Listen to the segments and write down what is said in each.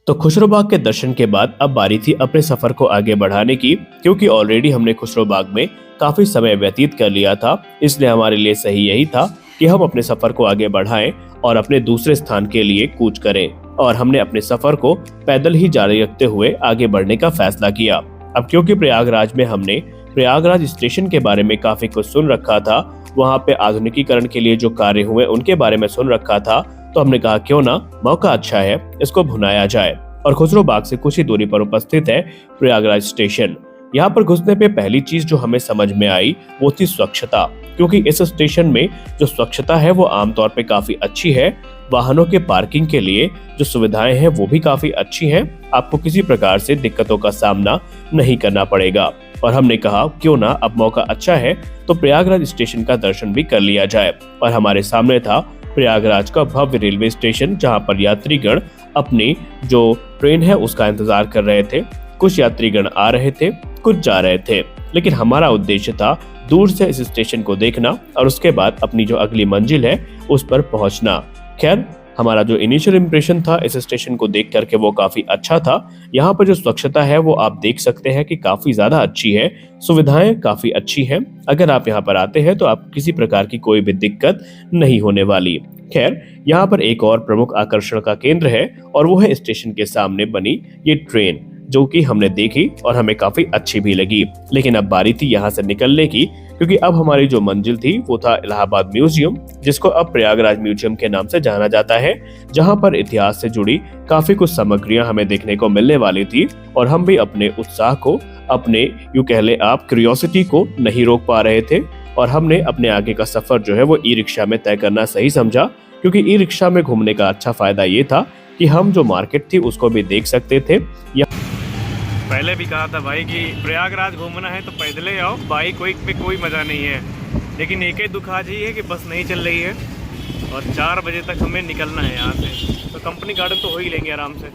तो खुसरो बाग के दर्शन के बाद अब बारी थी अपने सफर को आगे बढ़ाने की, क्योंकि ऑलरेडी हमने खुसरो बाग में काफी समय व्यतीत कर लिया था। इसलिए हमारे लिए सही यही था कि हम अपने सफर को आगे बढ़ाएं और अपने दूसरे स्थान के लिए कूच करें। और हमने अपने सफर को पैदल ही जारी रखते हुए आगे बढ़ने का फैसला किया। अब क्योंकि प्रयागराज में हमने प्रयागराज स्टेशन के बारे में काफी कुछ सुन रखा था, वहाँ पे आधुनिकीकरण के लिए जो कार्य हुए उनके बारे में सुन रखा था, तो हमने कहा क्यों ना मौका अच्छा है, इसको भुनाया जाए। और खुसरो बाग से कुछ ही दूरी पर उपस्थित है प्रयागराज स्टेशन। यहाँ पर घुसने पे पहली चीज जो हमें समझ में आई वो थी स्वच्छता, क्योंकि इस स्टेशन में जो स्वच्छता है वो आमतौर पे काफी अच्छी है। वाहनों के पार्किंग के लिए जो सुविधाएं हैं वो भी काफी अच्छी हैं। आपको किसी प्रकार से दिक्कतों का सामना नहीं करना पड़ेगा। और हमने कहा क्यों ना अब मौका अच्छा है तो प्रयागराज स्टेशन का दर्शन भी कर लिया जाए। और हमारे सामने था प्रयागराज का भव्य रेलवे स्टेशन, जहां पर यात्रीगण अपनी जो ट्रेन है उसका इंतजार कर रहे थे। कुछ यात्रीगण आ रहे थे, कुछ जा रहे थे, लेकिन हमारा उद्देश्य था दूर से इस स्टेशन को देखना और उसके बाद अपनी जो अगली मंजिल है उस पर पहुंचना। खैर, हमारा जो इनिशियल इम्प्रेशन था इस स्टेशन को देख करके वो काफी अच्छा था। यहाँ पर जो स्वच्छता है वो आप देख सकते हैं कि काफी ज्यादा अच्छी है, सुविधाएं काफी अच्छी हैं। अगर आप यहाँ पर आते हैं तो आप किसी प्रकार की कोई भी दिक्कत नहीं होने वाली। खैर, यहाँ पर एक और प्रमुख आकर्षण का केंद्र है और वो है स्टेशन के सामने बनी ये ट्रेन, जो कि हमने देखी और हमें काफी अच्छी भी लगी। लेकिन अब बारी थी यहाँ से निकलने की, क्योंकि अब हमारी जो मंजिल थी वो था इलाहाबाद म्यूजियम, जिसको अब प्रयागराज म्यूजियम के नाम से जाना जाता है, जहाँ पर इतिहास से जुड़ी काफी कुछ सामग्रियां हमें देखने को मिलने वाली थी। और हम भी अपने उत्साह को, अपने यूं कह ले आप क्यूरियोसिटी को नहीं रोक पा रहे थे। और हमने अपने आगे का सफर जो है वो ई रिक्शा में तय करना सही समझा, क्योंकि ई रिक्शा में घूमने का अच्छा फायदा ये था कि हम जो मार्केट थी उसको भी देख सकते थे। पहले भी कहा था भाई कि प्रयागराज घूमना है तो पैदल ही आओ, बाइक वाइक पे कोई मज़ा नहीं है। लेकिन एक ही दुख आज ही है कि बस नहीं चल रही है और 4 बजे तक हमें निकलना है यहाँ से, तो कंपनी गार्डन तो हो ही लेंगे आराम से।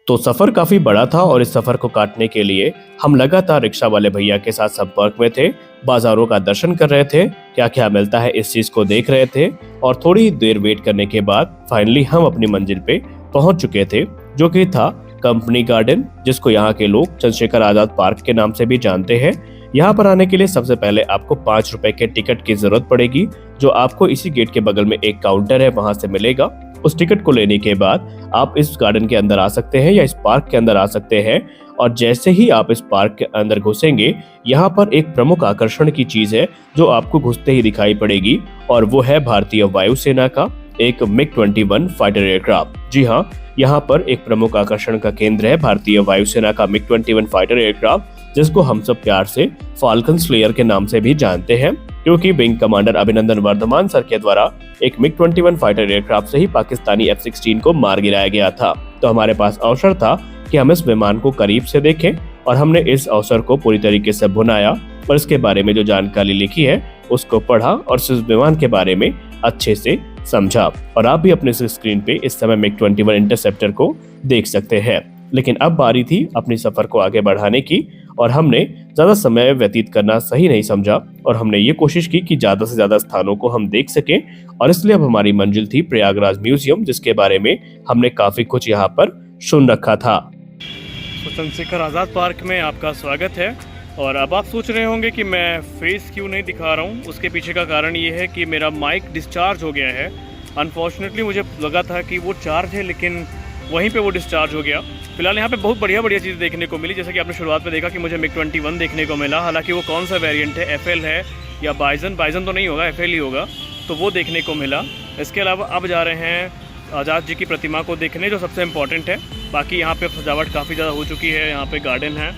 तो सफर काफी बड़ा था और इस सफर को काटने के लिए हम लगातार रिक्शा वाले भैया के साथ संपर्क में थे, बाजारों का दर्शन कर रहे थे, क्या क्या मिलता है इस चीज को देख रहे थे। और थोड़ी देर वेट करने के बाद फाइनली हम अपनी मंजिल पे पहुंच चुके थे, जो कि था कंपनी गार्डन, जिसको यहाँ के लोग चंद्रशेखर आजाद पार्क के नाम से भी जानते हैं। यहाँ पर आने के लिए सबसे पहले आपको 5 रुपए के टिकट की जरूरत पड़ेगी, जो आपको इसी गेट के बगल में एक काउंटर है वहां से मिलेगा। उस टिकट को लेने के बाद आप इस गार्डन के अंदर आ सकते हैं या इस पार्क के अंदर आ सकते हैं। और जैसे ही आप इस पार्क के अंदर घुसेंगे, यहाँ पर एक प्रमुख आकर्षण की चीज है जो आपको घुसते ही दिखाई पड़ेगी, और वो है भारतीय वायुसेना का एक MiG-21 फाइटर एयरक्राफ्ट। जी हाँ, यहाँ पर एक प्रमुख आकर्षण का केंद्र है भारतीय वायुसेना का MiG-21 फाइटर एयरक्राफ्ट, जिसको हम सब प्यार से फाल्कन स्लेयर के नाम से भी जानते हैं, क्योंकि wing commander Abhinandan Varthaman sir के द्वारा एक MiG-21 फाइटर एयरक्राफ्ट से ही पाकिस्तानी F-16 को मार गिराया गया था। तो हमारे पास अवसर था कि हम इस विमान को करीब से देखें, और हमने इस अवसर को पूरी तरीके से भुनाया और इसके बारे में जो जानकारी लिखी है उसको पढ़ा और इस विमान के बारे में अच्छे से समझा। और आप भी अपने स्क्रीन पे इस समय MiG-21 इंटरसेप्टर को देख सकते हैं। लेकिन अब बारी थी अपनी सफर को आगे बढ़ाने की, और हमने ज्यादा समय व्यतीत करना सही नहीं समझा, और हमने ये कोशिश की कि ज्यादा से ज्यादा स्थानों को हम देख सकें। और इसलिए अब हमारी मंजिल थी प्रयागराज म्यूजियम, जिसके बारे में हमने काफी कुछ यहाँ पर सुन रखा था। तो चंद्रशेखर आज़ाद पार्क में आपका स्वागत है। और अब आप सोच रहे होंगे कि मैं फेस क्यों नहीं दिखा रहा हूँ, उसके पीछे का कारण ये है कि मेरा माइक डिस्चार्ज हो गया है। अनफॉर्चुनेटली मुझे लगा था कि वो चार्ज है, लेकिन वहीं पे वो डिस्चार्ज हो गया। फिलहाल यहाँ पे बहुत बढ़िया चीज़ देखने को मिली, जैसे कि आपने शुरुआत में देखा कि मुझे MiG-21 देखने को मिला। हालांकि वो कौन सा वेरिएंट है, FL है या बाइजन तो नहीं होगा, FL ही होगा, तो वो देखने को मिला। इसके अलावा अब जा रहे हैं आज़ाद जी की प्रतिमा को देखने, जो सबसे इम्पॉर्टेंट है। बाकी यहाँ पे सजावट काफ़ी ज़्यादा हो चुकी है, यहाँ पे गार्डन है,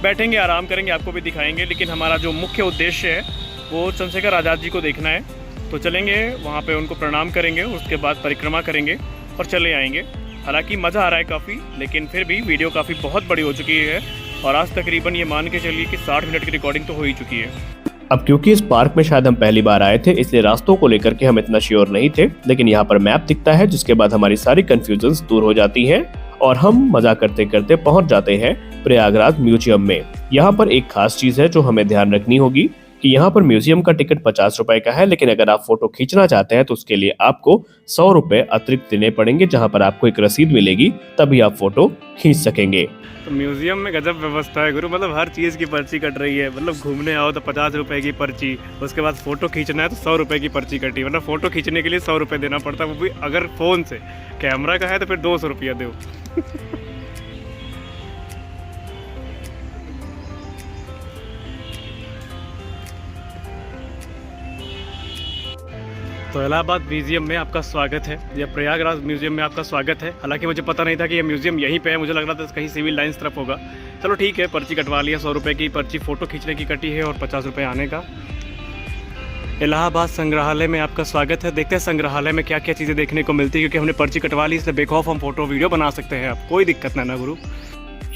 बैठेंगे आराम करेंगे, आपको भी दिखाएंगे। लेकिन हमारा जो मुख्य उद्देश्य है वो चंद्रशेखर आज़ाद जी को देखना है, तो चलेंगे वहाँ पे, उनको प्रणाम करेंगे, उसके बाद परिक्रमा करेंगे और चले आएंगे। हालांकि मज़ा आ रहा है काफ़ी, लेकिन फिर भी वीडियो काफ़ी बहुत बड़ी हो चुकी है, और आज तकरीबन ये मान के चलिए कि 60 मिनट की रिकॉर्डिंग तो हो ही चुकी है। अब क्योंकि इस पार्क में शायद हम पहली बार आए थे, इसलिए रास्तों को लेकर के हम इतना श्योर नहीं थे, लेकिन यहाँ पर मैप दिखता है, जिसके बाद हमारी सारी कंफ्यूजन्स दूर हो जाती हैं और हम मजा करते करते पहुंच जाते हैं प्रयागराज म्यूजियम में। यहाँ पर एक खास चीज है जो हमें ध्यान रखनी होगी, कि यहाँ पर म्यूजियम का टिकट 50 रुपए का है, लेकिन अगर आप फोटो खींचना चाहते हैं तो उसके लिए आपको 100 रुपए अतिरिक्त देने पड़ेंगे, जहाँ पर आपको एक रसीद मिलेगी, तभी आप फोटो खींच सकेंगे। तो म्यूजियम में गजब व्यवस्था है गुरु, मतलब हर चीज़ की पर्ची कट रही है। मतलब घूमने आओ तो 50 रुपए की पर्ची, उसके बाद फ़ोटो खींचना है तो 100 रुपए की पर्ची कटी। मतलब फ़ोटो खींचने के लिए 100 रुपये देना पड़ता है, वो भी अगर फ़ोन से। कैमरा का है तो फिर 200 रुपया दो। तो इलाहाबाद म्यूज़ियम में आपका स्वागत है, या प्रयागराज म्यूज़ियम में आपका स्वागत है। हालांकि मुझे पता नहीं था कि ये म्यूज़ियम यहीं पे है, मुझे लग रहा था कहीं सिविल लाइन्स तरफ होगा। चलो ठीक है, पर्ची कटवा लिया, 100 रुपये की पर्ची फ़ोटो खींचने की कटी है और 50 रुपये आने का। इलाहाबाद संग्रहालय में आपका स्वागत है। देखते हैं संग्रहालय में क्या क्या चीज़ें देखने को मिलती है, क्योंकि हमने पर्ची कटवा ली, इसलिए बेखौफ हम फ़ोटो वीडियो बना सकते हैं। आप कोई दिक्कत ना गुरु।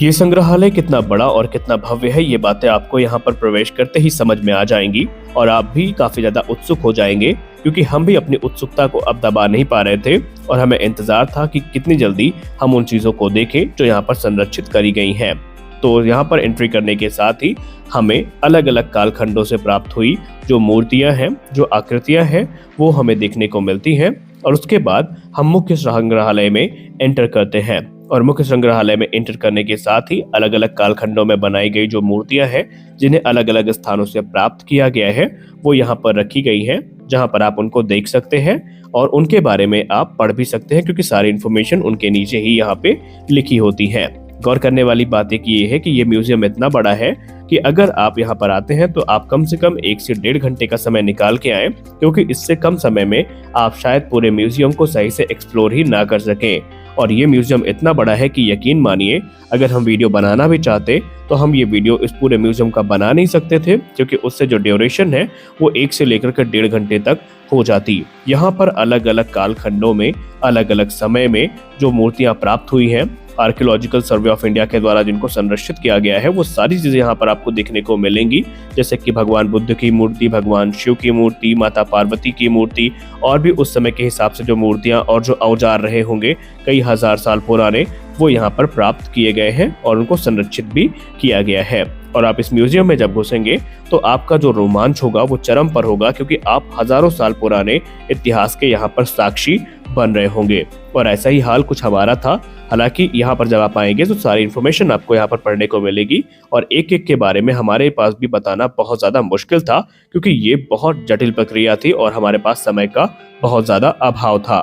ये संग्रहालय कितना बड़ा और कितना भव्य है, ये बातें आपको यहाँ पर प्रवेश करते ही समझ में आ जाएंगी और आप भी काफी ज्यादा उत्सुक हो जाएंगे, क्योंकि हम भी अपनी उत्सुकता को अब दबा नहीं पा रहे थे और हमें इंतजार था कि कितनी जल्दी हम उन चीजों को देखें जो यहाँ पर संरक्षित करी गई हैं। तो यहाँ पर एंट्री करने के साथ ही हमें अलग अलग कालखंडों से प्राप्त हुई जो मूर्तियां हैं, जो आकृतियां हैं, वो हमें देखने को मिलती हैं। और उसके बाद हम मुख्य संग्रहालय में एंटर करते हैं और मुख्य संग्रहालय में एंटर करने के साथ ही अलग अलग कालखंडों में बनाई गई जो मूर्तियां हैं, जिन्हें अलग अलग स्थानों से प्राप्त किया गया है, वो यहाँ पर रखी गई हैं, जहाँ पर आप उनको देख सकते हैं और उनके बारे में आप पढ़ भी सकते हैं, क्योंकि सारी इन्फॉर्मेशन उनके नीचे ही यहाँ पे लिखी होती है। गौर करने वाली बात एक ये है कि ये म्यूजियम इतना बड़ा है कि अगर आप यहाँ पर आते हैं तो आप कम से कम 1 से 1.5 घंटे का समय निकाल के आए, क्योंकि इससे कम समय में आप शायद पूरे म्यूजियम को सही से एक्सप्लोर ही ना कर सकें। और ये म्यूजियम इतना बड़ा है कि यकीन मानिए, अगर हम वीडियो बनाना भी चाहते तो हम ये वीडियो इस पूरे म्यूजियम का बना नहीं सकते थे, क्योंकि उससे जो ड्यूरेशन है वो 1 से लेकर के 1.5 घंटे तक हो जाती। यहाँ पर अलग अलग कालखंडों में अलग अलग समय में जो मूर्तियां प्राप्त हुई हैं, आर्कियोलॉजिकल सर्वे ऑफ इंडिया के द्वारा जिनको संरक्षित किया गया है, वो सारी चीजें यहाँ पर आपको देखने को मिलेंगी, जैसे कि भगवान बुद्ध की मूर्ति, भगवान शिव की मूर्ति, माता पार्वती की मूर्ति, और भी उस समय के हिसाब से जो मूर्तियां और जो औजार रहे होंगे कई हजार साल पुराने, वो यहाँ पर प्राप्त किए गए हैं और उनको संरक्षित भी किया गया है। और आप इस म्यूजियम में जब घुसेंगे तो आपका जो रोमांच होगा वो चरम पर होगा, क्योंकि आप हजारों साल पुराने इतिहास के यहाँ पर साक्षी बन रहे होंगे। और ऐसा ही हाल कुछ हमारा था। हालांकि यहाँ पर जब आप आएंगे तो सारी इन्फॉर्मेशन आपको यहाँ पर पढ़ने को मिलेगी और एक एक के बारे में हमारे पास भी बताना बहुत ज़्यादा मुश्किल था, क्योंकि ये बहुत जटिल प्रक्रिया थी और हमारे पास समय का बहुत ज़्यादा अभाव था।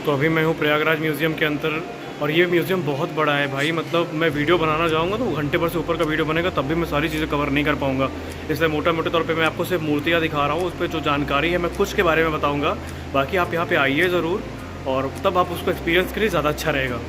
तो अभी मैं हूँ प्रयागराज म्यूज़ियम के अंदर और ये म्यूज़ियम बहुत बड़ा है भाई। मतलब मैं वीडियो बनाना चाहूँगा तो घंटे भर से ऊपर का वीडियो बनेगा, तब भी मैं सारी चीज़ें कवर नहीं कर पाऊँगा। इसलिए मोटे तौर पे मैं आपको सिर्फ मूर्तियाँ दिखा रहा हूँ, उस पर जो जानकारी है मैं कुछ के बारे में बताऊँगा। बाकी आप यहाँ पे आइए ज़रूर, और तब आप उसको एक्सपीरियंस करिए, ज़्यादा अच्छा रहेगा।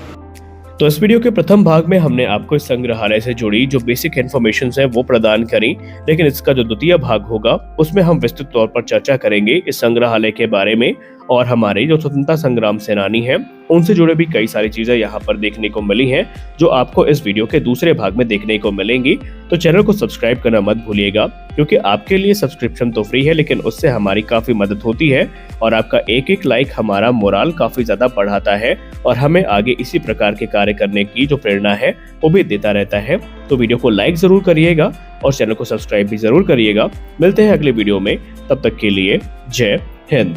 तो इस वीडियो के प्रथम भाग में हमने आपको इस संग्रहालय से जुड़ी जो बेसिक इन्फॉर्मेशन है वो प्रदान करी, लेकिन इसका जो द्वितीय भाग होगा उसमें हम विस्तृत तौर पर चर्चा करेंगे इस संग्रहालय के बारे में और हमारे जो स्वतंत्रता संग्राम सेनानी हैं उनसे जुड़े भी कई सारी चीजें यहाँ पर देखने को मिली हैं, जो आपको इस वीडियो के दूसरे भाग में देखने को मिलेंगी। तो चैनल को सब्सक्राइब करना मत भूलिएगा, क्योंकि आपके लिए सब्सक्रिप्शन तो फ्री है, लेकिन उससे हमारी काफी मदद होती है और आपका एक एक लाइक हमारा मोराल काफी ज्यादा बढ़ाता है और हमें आगे इसी प्रकार के कार्य करने की जो प्रेरणा है वो भी देता रहता है। तो वीडियो को लाइक जरूर करिएगा और चैनल को सब्सक्राइब भी जरूर करिएगा। मिलते हैं अगले वीडियो में, तब तक के लिए जय हिंद।